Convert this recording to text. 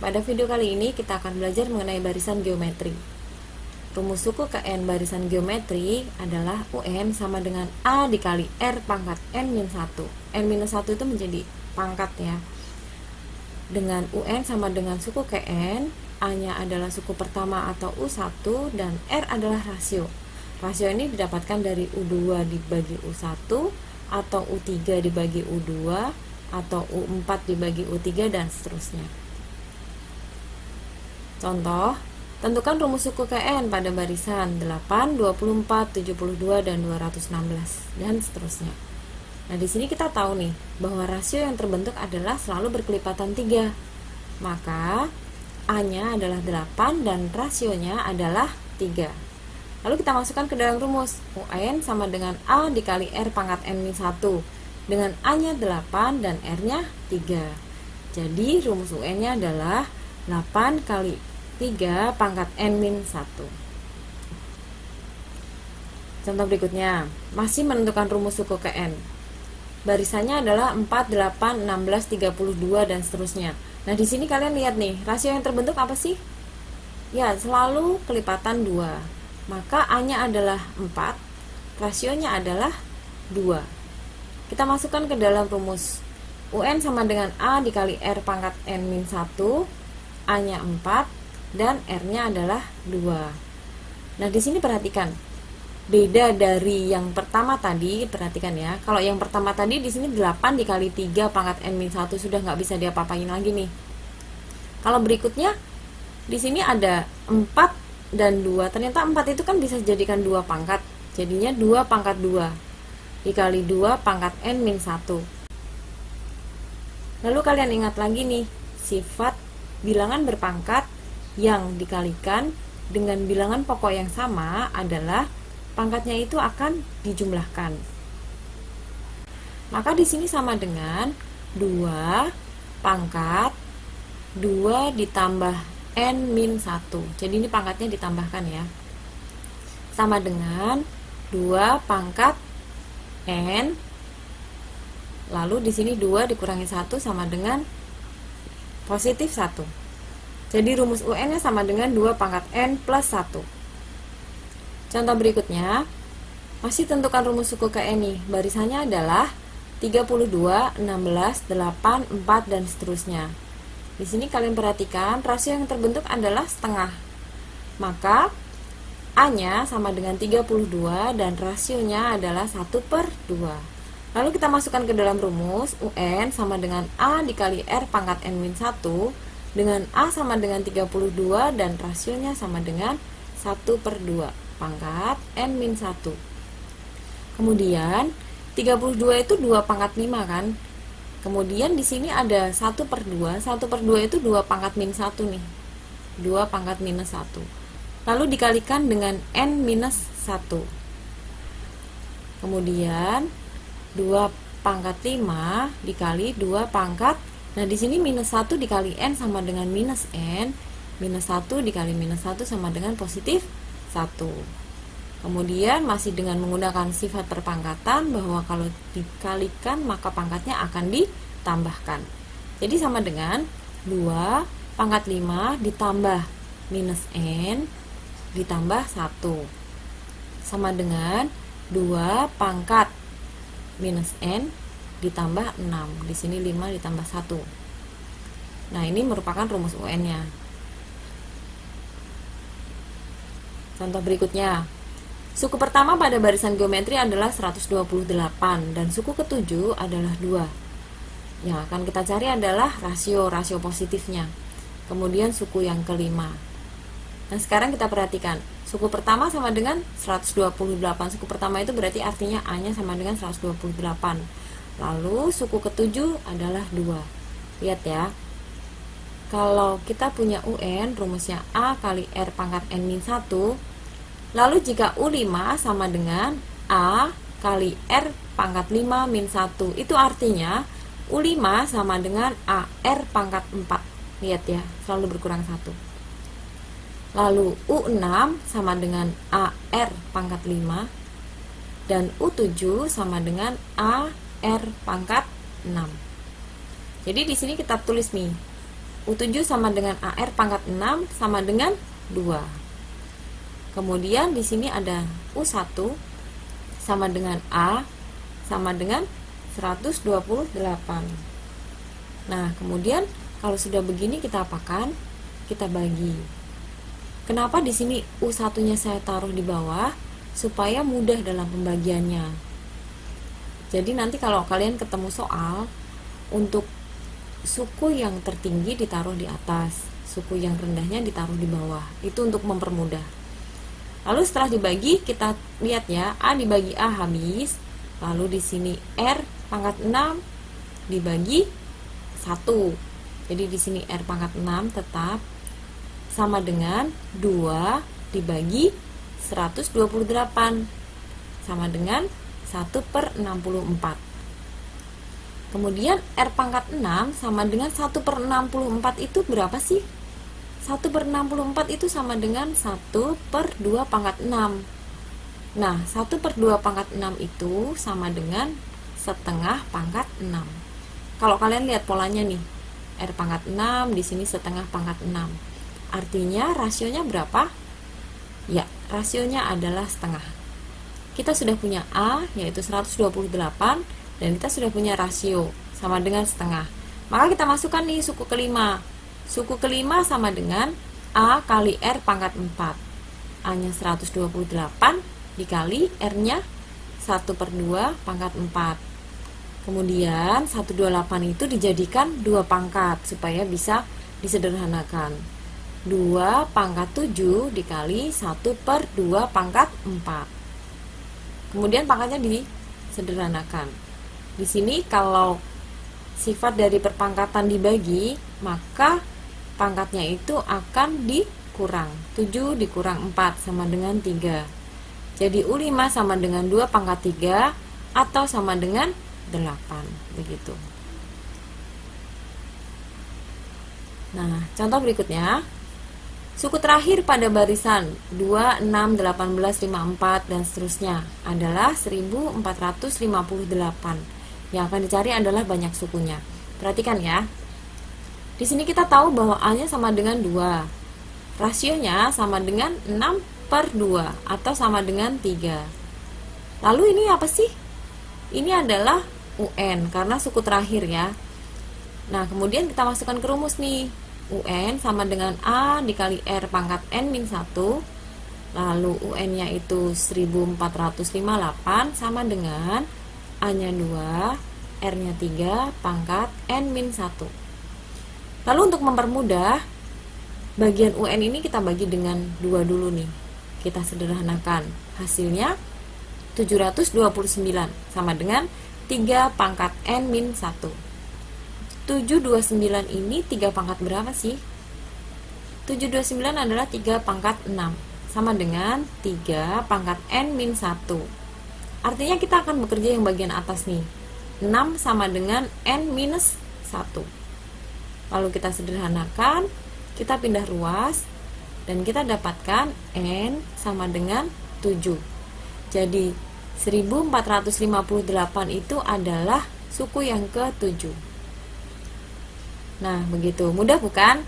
Pada video kali ini kita akan belajar mengenai barisan geometri. Rumus suku KN barisan geometri adalah UN sama dengan A dikali R pangkat N-1. N-1 itu menjadi pangkat ya. Dengan UN sama dengan suku KN, A-nya adalah suku pertama atau U1 dan R adalah rasio. Rasio ini didapatkan dari U2 dibagi U1 atau U3 dibagi U2 atau U4 dibagi U3 dan seterusnya. Contoh, tentukan rumus suku KN pada barisan 8, 24, 72, dan 216, dan seterusnya. Nah, di sini kita tahu nih, bahwa rasio yang terbentuk adalah selalu berkelipatan 3. Maka, A-nya adalah 8 dan rasionya adalah 3. Lalu kita masukkan ke dalam rumus, UN sama dengan A dikali R pangkat N-1, dengan A-nya 8 dan R-nya 3. Jadi, rumus UN-nya adalah 8 kali 3 pangkat N-1. Contoh berikutnya, masih menentukan rumus suku KN. Barisannya adalah 4, 8, 16, 32, dan seterusnya. Nah, di sini kalian lihat nih, rasio yang terbentuk apa sih? Ya, selalu kelipatan 2. Maka A-nya adalah 4, rasionya adalah 2. Kita masukkan ke dalam rumus. UN sama dengan A dikali R pangkat N-1, A-nya 4, dan R-nya adalah 2. Nah, di sini perhatikan. Beda dari yang pertama tadi, perhatikan ya. Kalau yang pertama tadi di sini 8 dikali 3 pangkat N-1 sudah nggak bisa diapa-apain lagi nih. Kalau berikutnya di sini ada 4 dan 2. Ternyata 4 itu kan bisa dijadikan 2 pangkat. Jadinya 2 pangkat 2 dikali 2 pangkat N-1. Lalu kalian ingat lagi nih, sifat bilangan berpangkat yang dikalikan dengan bilangan pokok yang sama adalah pangkatnya itu akan dijumlahkan. Maka di sini sama dengan 2 pangkat 2 ditambah N-1. Jadi ini pangkatnya ditambahkan ya. Sama dengan 2 pangkat N, lalu di sini 2 dikurangi 1 sama dengan positif 1. Jadi rumus UN-nya sama dengan 2 pangkat N plus 1. Contoh berikutnya, masih tentukan rumus suku KN nih. Barisannya adalah 32, 16, 8, 4, dan seterusnya. Di sini kalian perhatikan, rasio yang terbentuk adalah setengah. Maka, A-nya sama dengan 32 dan rasionya adalah 1/2. Lalu kita masukkan ke dalam rumus, UN sama dengan A dikali R pangkat N-1, dengan A sama dengan 32 dan rasionya sama dengan 1/2 pangkat N-1. Kemudian 32 itu 2 pangkat 5 kan. Kemudian di sini ada 1/2. 1/2 itu 2 pangkat -1 nih. 2 pangkat -1. Lalu dikalikan dengan N-1. Kemudian 2 pangkat 5 dikali 2 pangkat. Nah, di sini -1 dikali N sama dengan minus N. -1 dikali -1 sama dengan positif 1. Kemudian masih dengan menggunakan sifat perpangkatan bahwa kalau dikalikan maka pangkatnya akan ditambahkan. Jadi sama dengan 2 pangkat 5 ditambah minus N ditambah 1. Sama dengan 2 pangkat minus N ditambah 6. Di sini 5 ditambah 1. Nah, ini merupakan rumus UN-nya. Contoh berikutnya. Suku pertama pada barisan geometri adalah 128 dan suku ketujuh adalah 2. Yang akan kita cari adalah rasio positifnya. Kemudian suku yang kelima. Nah, sekarang kita perhatikan. Suku pertama sama dengan 128. Suku pertama itu berarti artinya A-nya sama dengan 128. Lalu suku ketujuh adalah 2. Lihat ya. Kalau kita punya UN, rumusnya A kali R pangkat N-1. Lalu jika U5 sama dengan A kali R pangkat 5 min 1. Itu artinya U5 sama dengan AR pangkat 4. Lihat ya, selalu berkurang 1. Lalu U6 sama dengan AR pangkat 5. Dan U7 sama dengan AR pangkat 6. Jadi di sini kita tulis nih, U7 sama dengan AR pangkat 6 sama dengan 2. Kemudian di sini ada U1 sama dengan A sama dengan 128. Nah, kemudian kalau sudah begini kita apakan? Kita bagi. Kenapa di sini U1-nya saya taruh di bawah? Supaya mudah dalam pembagiannya. Jadi nanti kalau kalian ketemu soal, untuk suku yang tertinggi ditaruh di atas, suku yang rendahnya ditaruh di bawah. Itu untuk mempermudah. Lalu setelah dibagi, kita lihat ya, A dibagi A habis. Lalu di sini R pangkat 6 dibagi 1. Jadi di sini R pangkat 6 tetap sama dengan 2 dibagi 128 sama dengan 1/64. Kemudian R pangkat 6 sama dengan 1/64 itu berapa sih? 1/64 itu sama dengan 1/2 pangkat 6. Nah, 1/2 pangkat 6 itu sama dengan setengah pangkat 6. Kalau kalian lihat polanya nih, R pangkat 6, di sini setengah pangkat 6. Artinya rasionya berapa? Ya, rasionya adalah setengah. Kita sudah punya A, yaitu 128, dan kita sudah punya rasio, sama dengan setengah. Maka kita masukkan nih suku kelima. Suku kelima sama dengan A kali R pangkat 4. A-nya 128 dikali R-nya 1/2 pangkat 4. Kemudian 128 itu dijadikan 2 pangkat supaya bisa disederhanakan. 2 pangkat 7 dikali 1/2 pangkat 4. Kemudian pangkatnya disederhanakan. Di sini kalau sifat dari perpangkatan dibagi, maka pangkatnya itu akan dikurang. 7 dikurang 4 sama dengan 3. Jadi U5 sama dengan 2 pangkat 3 atau sama dengan 8. Begitu. Nah, contoh berikutnya. Suku terakhir pada barisan 2, 6, 18, 54 dan seterusnya adalah 1458. Yang akan dicari adalah banyak sukunya. Perhatikan ya. Di sini kita tahu bahwa A-nya sama dengan 2. Rasionya sama dengan 6/2 atau sama dengan 3. Lalu ini apa sih? Ini adalah UN karena suku terakhir ya. Nah, kemudian kita masukkan ke rumus nih. UN sama dengan A dikali R pangkat N-1. Lalu UN-nya itu 1458 sama dengan A-nya 2, R-nya 3 pangkat N-1. Lalu untuk mempermudah, bagian UN ini kita bagi dengan 2 dulu nih. Kita sederhanakan. Hasilnya 729 sama dengan 3 pangkat N-1. 729 ini 3 pangkat berapa sih? 729 adalah 3 pangkat 6 sama dengan 3 pangkat N-1. Artinya kita akan bekerja yang bagian atas nih. 6 sama dengan N-1. Lalu kita sederhanakan, kita pindah ruas, dan kita dapatkan N sama dengan 7. Jadi 1458 itu adalah suku yang ke-7. Nah, begitu. Mudah bukan?